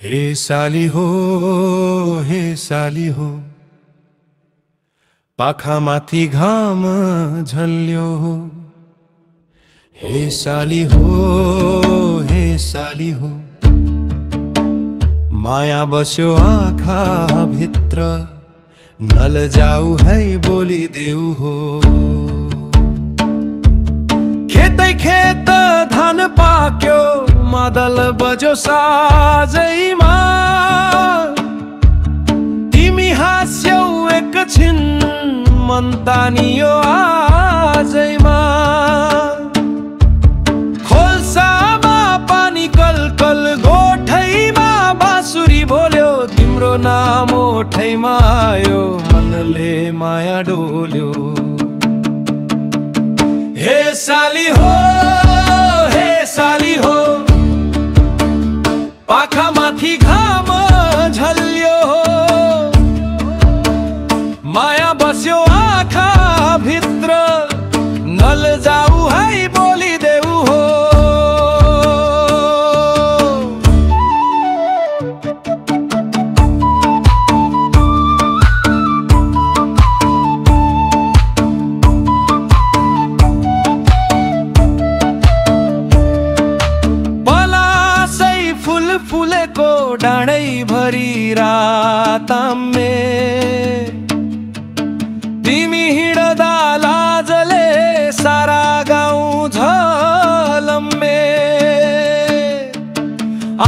हे साली हो पाखामाथि घाम झल्यो हो। हे साली हो माया बस्यो आँखा भित्र नलजाऊ है बोलिदेऊ हो। खेतै खेत धान पाक्यो मादल बज्यो साझैमा। तिमी हाँस्यौ एकछिन मन तानियो आजैमा। खोल्सामा पानी कलकल गोठैमा बाँसुरी बोल्यो तिम्रो नाम ओठैमा आयो मनले माया डोल्यो। हे साली हो पाखामाथि घाम झल्यो हो। माया बस्यो आँखा भित्र नलजाऊ है बोलिदेऊ हो। फुलेको डाँडै भरी रातमे तिमी हिँड्दा लाजले सारा गाउँ झलम्मे।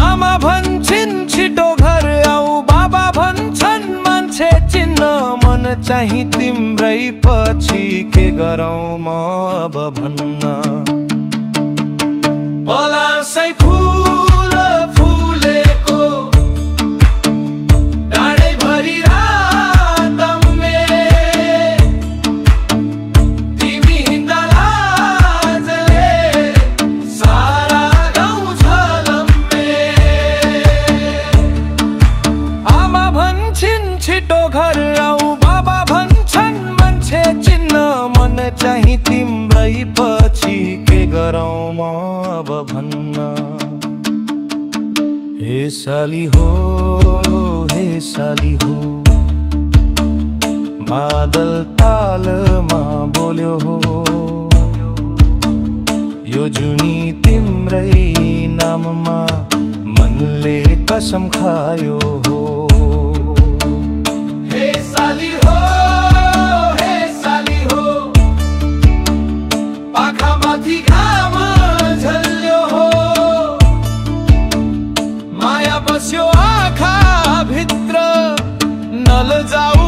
आमा भन्छन् छिटो घर आऊ, बाबा भन्छन् मान्छे चिन्न मन चाहिँ तिम्रै पछि के गरौँ म अब भन्न। पलासै छिटो घर आऊ, बाबा भन्छन् मान्छे चिन्न मन चाहिँ तिम्रै पछि के गरौँ म अब भन्न। हे साली हो मादल तालमा बोल्यो हो। यो जुनी तिम्रै नाममा मनले कसम खायो हो। हे साली हो पाखामाथि घाम झल्यो हो। माया बस्यो आँखा भित्र नलजाऊ